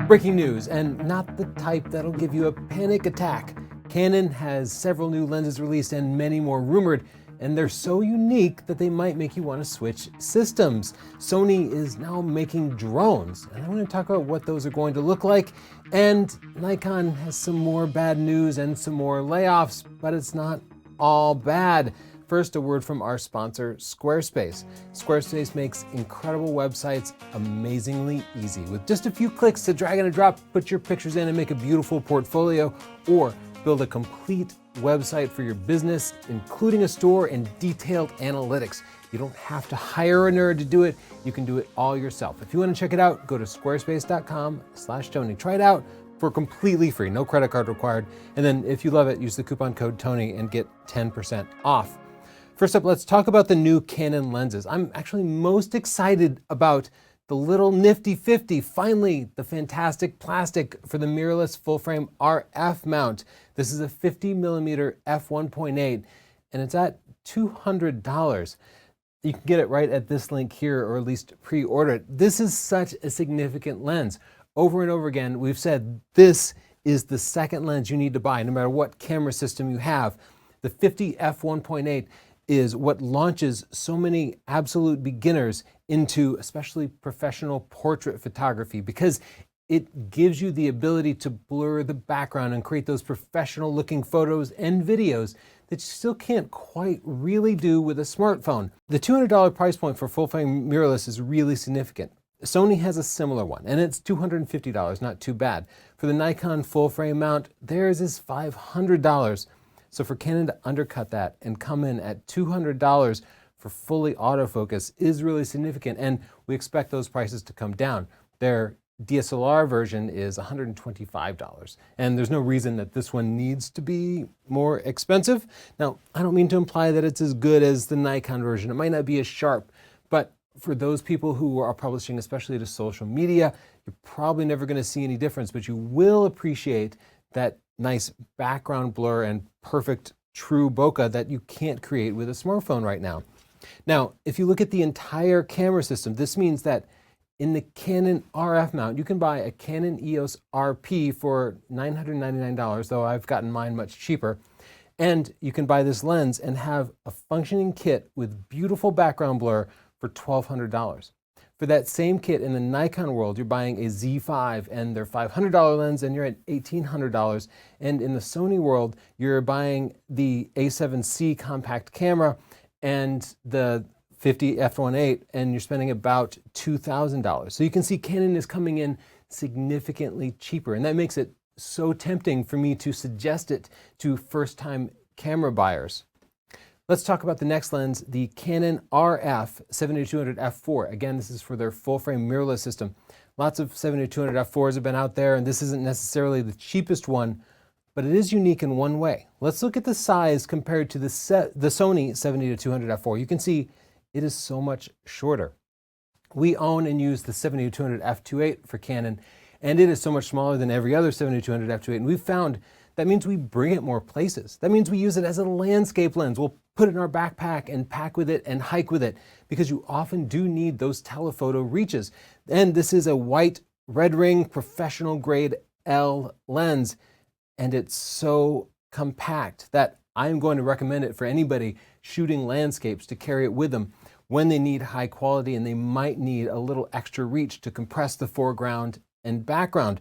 Breaking news, and not the type that'll give you a panic attack. Canon has several new lenses released and many more rumored, and they're so unique that they might make you want to switch systems. Sony is now making drones, and I want to talk about what those are going to look like. And Nikon has some more bad news and some more layoffs, but it's not all bad. First, a word from our sponsor, Squarespace. Squarespace makes incredible websites amazingly easy. With just a few clicks to drag and drop, put your pictures in and make a beautiful portfolio, or build a complete website for your business, including a store and detailed analytics. You don't have to hire a nerd to do it. You can do it all yourself. If you want to check it out, go to squarespace.com/Tony. Try it out for completely free, no credit card required. And then if you love it, use the coupon code Tony and get 10% off. First up, let's talk about the new Canon lenses. I'm actually most excited about the little nifty 50, finally the fantastic plastic for the mirrorless full-frame RF mount. This is a 50mm f1.8 and it's at $200. You can get it right at this link here, or at least pre-order it. This is such a significant lens. Over and over again, we've said this is the second lens you need to buy, no matter what camera system you have. The 50 f1.8 is what launches so many absolute beginners into especially professional portrait photography, because it gives you the ability to blur the background and create those professional looking photos and videos that you still can't quite really do with a smartphone. The $200 price point for full-frame mirrorless is really significant. Sony has a similar one, and it's $250, not too bad. For the Nikon full-frame mount, theirs is $500. So for Canon to undercut that and come in at $200 for fully autofocus is really significant, and we expect those prices to come down. Their DSLR version is $125, and there's no reason that this one needs to be more expensive. Now, I don't mean to imply that it's as good as the Nikon version. It might not be as sharp, but for those people who are publishing, especially to social media, you're probably never going to see any difference, but you will appreciate that nice background blur and perfect true bokeh that you can't create with a smartphone right now. Now, if you look at the entire camera system, this means that in the Canon RF mount, you can buy a Canon EOS RP for $999, though I've gotten mine much cheaper. And you can buy this lens and have a functioning kit with beautiful background blur for $1,200. For that same kit in the Nikon world, you're buying a Z5 and their $500 lens, and you're at $1,800. And in the Sony world, you're buying the A7C compact camera and the 50 f1.8, and you're spending about $2,000. So you can see Canon is coming in significantly cheaper, and that makes it so tempting for me to suggest it to first-time camera buyers. Let's talk about the next lens, the Canon RF 7200 f4. Again, this is for their full-frame mirrorless system. Lots of 7200 f4s have been out there, and this isn't necessarily the cheapest one, but it is unique in one way. Let's look at the size compared to the Sony 7200 f4. You can see it is so much shorter. We own and use the 7200 f2.8 for Canon, and it is so much smaller than every other 7200 f2.8, and we've found that means we bring it more places. That means we use it as a landscape lens. We'll put it in our backpack and pack with it and hike with it, because you often do need those telephoto reaches. And this is a white red ring professional grade L lens, and it's so compact that I'm going to recommend it for anybody shooting landscapes to carry it with them when they need high quality and they might need a little extra reach to compress the foreground and background.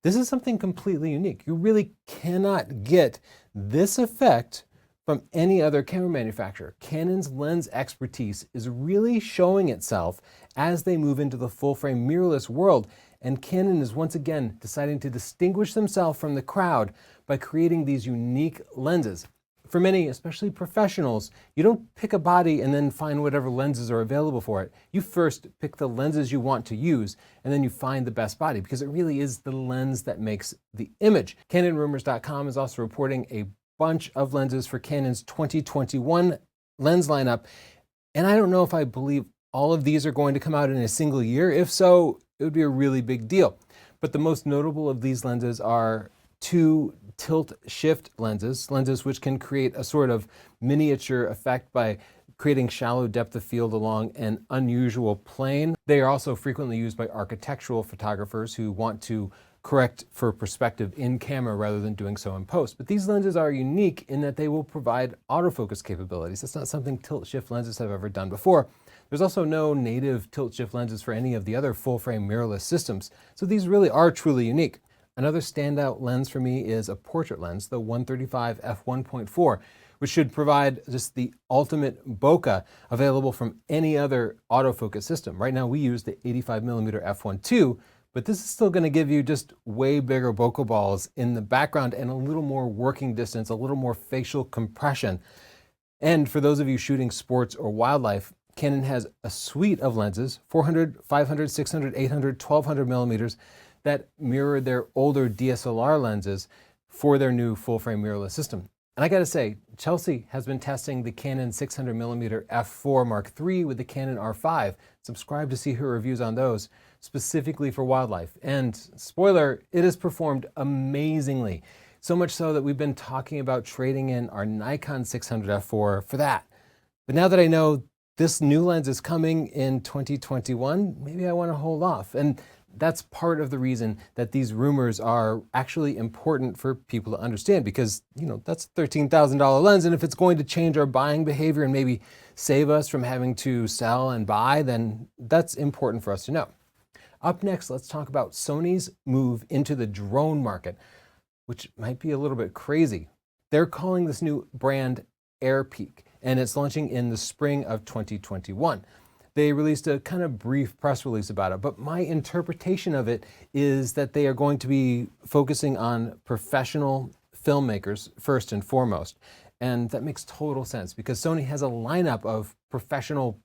This is something completely unique. You really cannot get this effect from any other camera manufacturer. Canon's lens expertise is really showing itself as they move into the full-frame mirrorless world, and Canon is once again deciding to distinguish themselves from the crowd by creating these unique lenses. For many, especially professionals, you don't pick a body and then find whatever lenses are available for it. You first pick the lenses you want to use, and then you find the best body, because it really is the lens that makes the image. CanonRumors.com is also reporting a bunch of lenses for Canon's 2021 lens lineup, and I don't know if I believe all of these are going to come out in a single year. If so, it would be a really big deal. But the most notable of these lenses are two tilt shift lenses which can create a sort of miniature effect by creating shallow depth of field along an unusual plane. They are also frequently used by architectural photographers who want to correct for perspective in camera rather than doing so in post. But these lenses are unique in that they will provide autofocus capabilities. That's not something tilt-shift lenses have ever done before. There's also no native tilt-shift lenses for any of the other full-frame mirrorless systems, so these really are truly unique. Another standout lens for me is a portrait lens, the 135 f1.4, which should provide just the ultimate bokeh available from any other autofocus system. Right now we use the 85mm f1.2, but this is still going to give you just way bigger bokeh balls in the background and a little more working distance, a little more facial compression. And for those of you shooting sports or wildlife, Canon has a suite of lenses, 400, 500, 600, 800, 1200mm, that mirror their older DSLR lenses for their new full-frame mirrorless system. And I gotta say, Chelsea has been testing the Canon 600mm f4 Mark III with the Canon R5. Subscribe to see her reviews on those, specifically for wildlife. And spoiler, it has performed amazingly. So much so that we've been talking about trading in our Nikon 600 f4 for that. But now that I know this new lens is coming in 2021, maybe I wanna hold off. And that's part of the reason that these rumors are actually important for people to understand, because, you know, that's a $13,000 lens, and if it's going to change our buying behavior and maybe save us from having to sell and buy, then that's important for us to know. Up next, let's talk about Sony's move into the drone market, which might be a little bit crazy. They're calling this new brand AirPeak, and it's launching in the spring of 2021. They released a kind of brief press release about it, but my interpretation of it is that they are going to be focusing on professional filmmakers first and foremost. And that makes total sense because Sony has a lineup of professional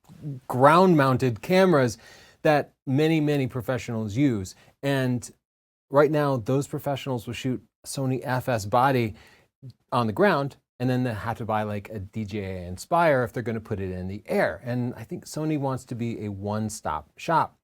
ground-mounted cameras that many professionals use. And right now, those professionals will shoot Sony FS body on the ground, and then they have to buy like a DJI Inspire if they're going to put it in the air. And I think Sony wants to be a one-stop shop.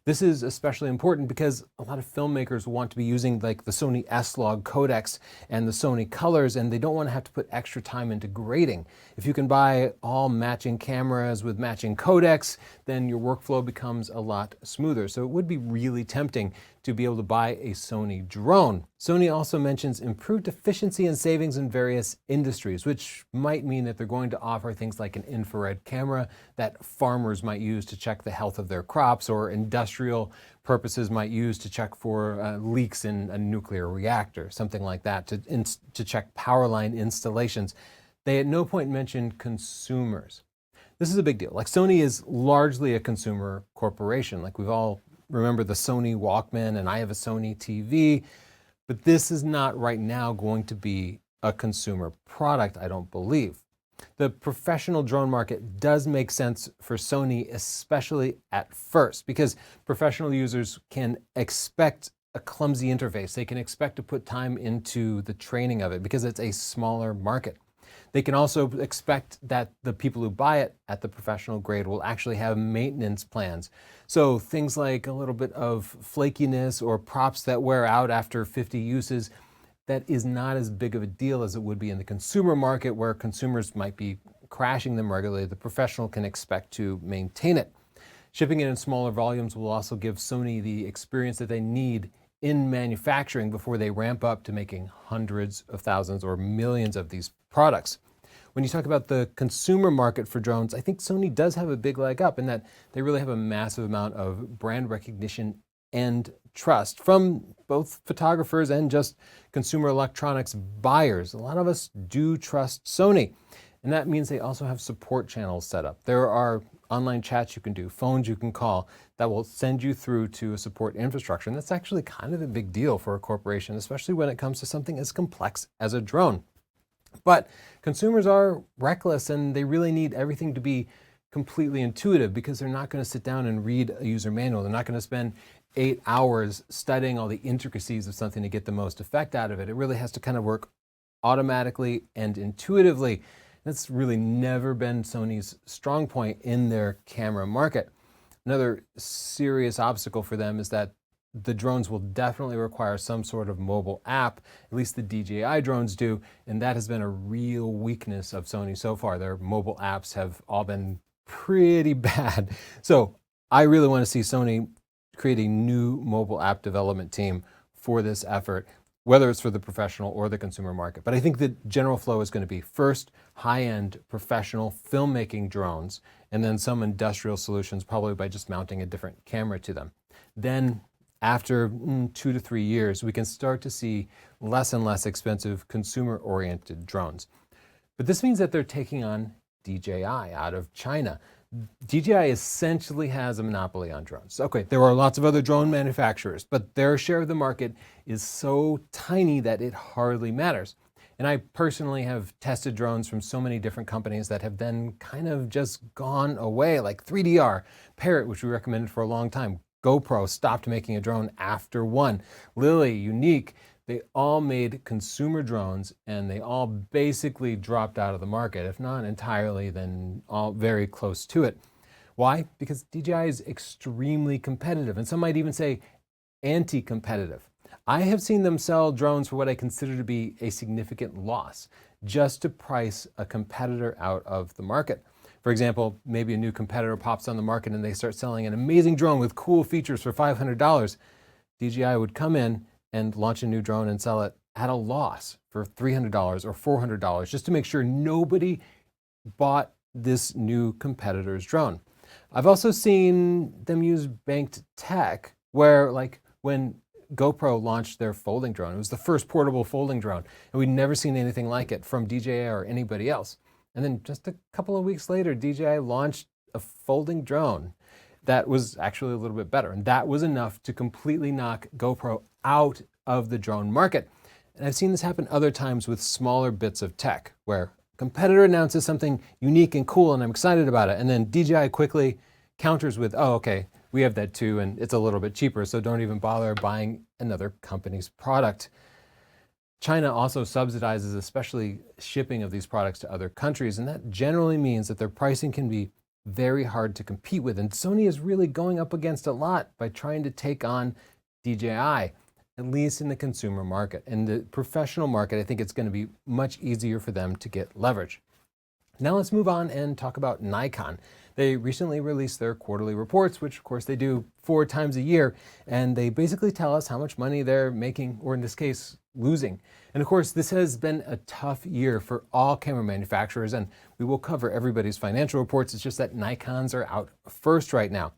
This is especially important because a lot of filmmakers want to be using like the Sony S-Log codecs and the Sony colors, and they don't want to have to put extra time into grading. If you can buy all matching cameras with matching codecs, then your workflow becomes a lot smoother. So it would be really tempting to be able to buy a Sony drone. Sony also mentions improved efficiency and savings in various industries, which might mean that they're going to offer things like an infrared camera that farmers might use to check the health of their crops, or industrial purposes might use to check for leaks in a nuclear reactor, something like that, to check power line installations. They at no point mentioned consumers. This is a big deal. Like, Sony is largely a consumer corporation. Like, we've all remember the Sony Walkman, and I have a Sony TV, but this is not right now going to be a consumer product, I don't believe. The professional drone market does make sense for Sony, especially at first, because professional users can expect a clumsy interface. They can expect to put time into the training of it because it's a smaller market. They can also expect that the people who buy it at the professional grade will actually have maintenance plans. So things like a little bit of flakiness or props that wear out after 50 uses, that is not as big of a deal as it would be in the consumer market, where consumers might be crashing them regularly. The professional can expect to maintain it. Shipping it in smaller volumes will also give Sony the experience that they need in manufacturing before they ramp up to making hundreds of thousands or millions of these products. When you talk about the consumer market for drones, I think Sony does have a big leg up in that they really have a massive amount of brand recognition and trust from both photographers and just consumer electronics buyers. A lot of us do trust Sony, and that means they also have support channels set up. There are online chats you can do, phones you can call that will send you through to a support infrastructure, and that's actually kind of a big deal for a corporation, especially when it comes to something as complex as a drone. But consumers are reckless, and they really need everything to be completely intuitive because they're not going to sit down and read a user manual. They're not going to spend 8 hours studying all the intricacies of something to get the most effect out of it. It really has to kind of work automatically and intuitively. That's really never been Sony's strong point in their camera market. Another serious obstacle for them is that the drones will definitely require some sort of mobile app. At least the DJI drones do, and that has been a real weakness of Sony so far. Their mobile apps have all been pretty bad. So I really want to see Sony create a new mobile app development team for this effort, whether it's for the professional or the consumer market. But I think the general flow is going to be first high-end professional filmmaking drones, and then some industrial solutions, probably by just mounting a different camera to them. Then after 2 to 3 years, we can start to see less and less expensive consumer-oriented drones. But this means that they're taking on DJI out of China. DJI essentially has a monopoly on drones. Okay, there are lots of other drone manufacturers, but their share of the market is so tiny that it hardly matters. And I personally have tested drones from so many different companies that have then kind of just gone away, like 3DR, Parrot, which we recommended for a long time. GoPro stopped making a drone after one. Lily, Unique, they all made consumer drones, and they all basically dropped out of the market, if not entirely, then all very close to it. Why? Because DJI is extremely competitive, and some might even say anti-competitive. I have seen them sell drones for what I consider to be a significant loss, just to price a competitor out of the market. For example, maybe a new competitor pops on the market and they start selling an amazing drone with cool features for $500. DJI would come in and launch a new drone and sell it at a loss for $300 or $400, just to make sure nobody bought this new competitor's drone. I've also seen them use banked tech, where like when GoPro launched their folding drone, it was the first portable folding drone, and we'd never seen anything like it from DJI or anybody else. And then just a couple of weeks later, DJI launched a folding drone that was actually a little bit better. And that was enough to completely knock GoPro out of the drone market. And I've seen this happen other times with smaller bits of tech, where a competitor announces something unique and cool and I'm excited about it. And then DJI quickly counters with, oh, okay, we have that too, and it's a little bit cheaper, so don't even bother buying another company's product. China also subsidizes especially shipping of these products to other countries, and that generally means that their pricing can be very hard to compete with. And Sony is really going up against a lot by trying to take on DJI, at least in the consumer market. In the professional market, I think it's going to be much easier for them to get leverage. Now let's move on and talk about Nikon. They recently released their quarterly reports, which of course they do 4 times a year, and they basically tell us how much money they're making, or in this case, losing. And of course, this has been a tough year for all camera manufacturers, and we will cover everybody's financial reports. It's just that Nikon's are out first right now.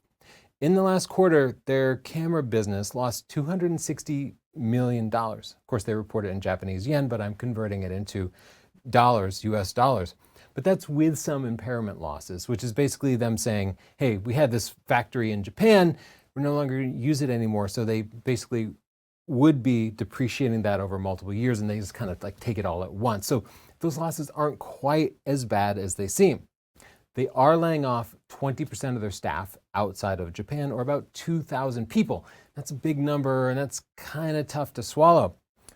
In the last quarter, their camera business lost $260 million. Of course, they report it in Japanese yen, but I'm converting it into dollars, US dollars. But that's with some impairment losses, which is basically them saying, hey, we had this factory in Japan, we're no longer going to use it anymore. So they basically would be depreciating that over multiple years, and they just kind of like take it all at once. So those losses aren't quite as bad as they seem. They are laying off 20% of their staff outside of Japan, or about 2,000 people. That's a big number, and that's kind of tough to swallow.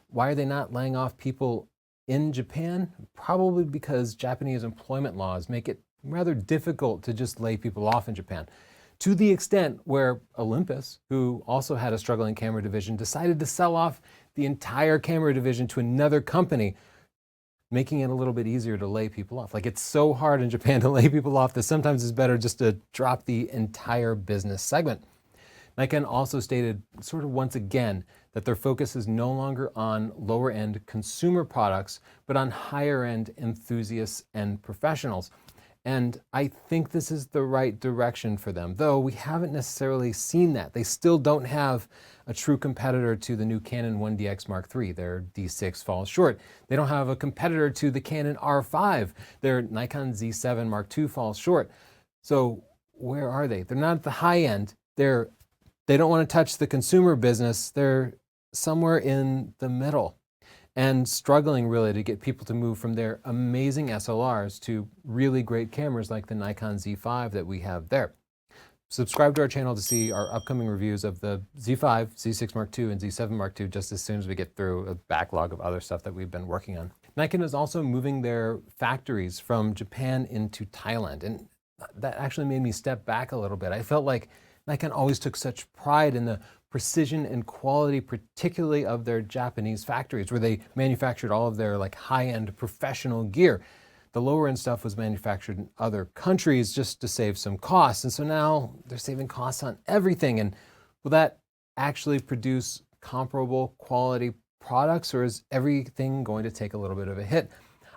Why are they not laying off people in Japan? Probably because Japanese employment laws make it rather difficult to just lay people off in Japan. To the extent where Olympus, who also had a struggling camera division, decided to sell off the entire camera division to another company, making it a little bit easier to lay people off. Like, it's so hard in Japan to lay people off that sometimes it's better just to drop the entire business segment. Nikon also stated sort of once again that their focus is no longer on lower-end consumer products, but on higher-end enthusiasts and professionals. And I think this is the right direction for them, though we haven't necessarily seen that. They still don't have a true competitor to the new Canon 1DX Mark III. Their D6 falls short. They don't have a competitor to the Canon R5. Their Nikon Z7 Mark II falls short. So where are they? They're not at the high end. They don't want to touch the consumer business. They're somewhere in the middle and struggling really to get people to move from their amazing SLRs to really great cameras like the Nikon Z5 that we have there. Subscribe to our channel to see our upcoming reviews of the Z5, Z6 Mark II, and Z7 Mark II just as soon as we get through a backlog of other stuff that we've been working on. Nikon is also moving their factories from Japan into Thailand, and that actually made me step back a little bit. I felt like Nikon always took such pride in the precision and quality, particularly of their Japanese factories where they manufactured all of their like high-end professional gear. The lower end stuff was manufactured in other countries just to save some costs. And so now they're saving costs on everything. And will that actually produce comparable quality products, or is everything going to take a little bit of a hit?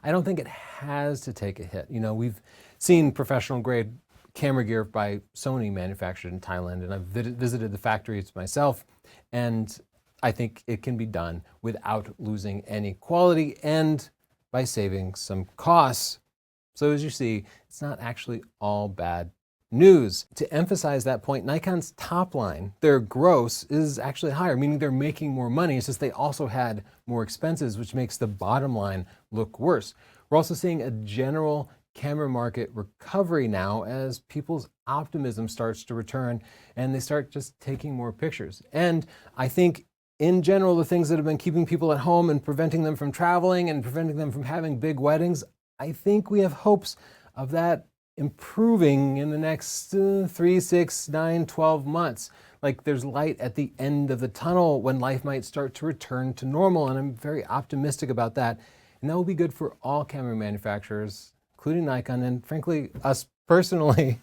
I don't think it has to take a hit. You know, we've seen professional grade camera gear by Sony manufactured in Thailand, and I've visited the factories myself, and I think it can be done without losing any quality and by saving some costs. So as you see, it's not actually all bad news. To emphasize that point, Nikon's top line, their gross, is actually higher, meaning they're making more money. It's just they also had more expenses, which makes the bottom line look worse. We're also seeing a general camera market recovery now as people's optimism starts to return and they start just taking more pictures. And I think in general, the things that have been keeping people at home and preventing them from traveling and preventing them from having big weddings, I think we have hopes of that improving in the next 3, 6, 9, 12 months. Like there's light at the end of the tunnel when life might start to return to normal, and I'm very optimistic about that. And that will be good for all camera manufacturers, including Nikon, and frankly, us personally.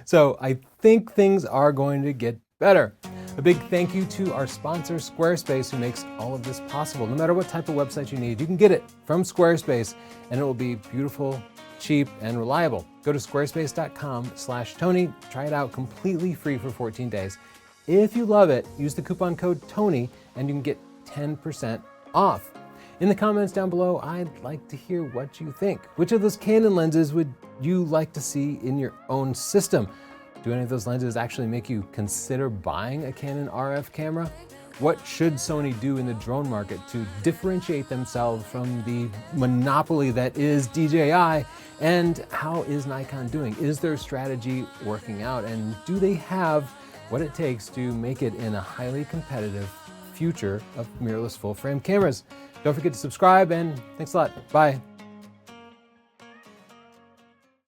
So I think things are going to get better. A big thank you to our sponsor, Squarespace, who makes all of this possible. No matter what type of website you need, you can get it from Squarespace, and it will be beautiful, cheap, and reliable. Go to squarespace.com/Tony. Try it out completely free for 14 days. If you love it, use the coupon code TONY, and you can get 10% off. In the comments down below, I'd like to hear what you think. Which of those Canon lenses would you like to see in your own system? Do any of those lenses actually make you consider buying a Canon RF camera? What should Sony do in the drone market to differentiate themselves from the monopoly that is DJI? And how is Nikon doing? Is their strategy working out? And do they have what it takes to make it in a highly competitive future of mirrorless full-frame cameras? Don't forget to subscribe, and thanks a lot. Bye.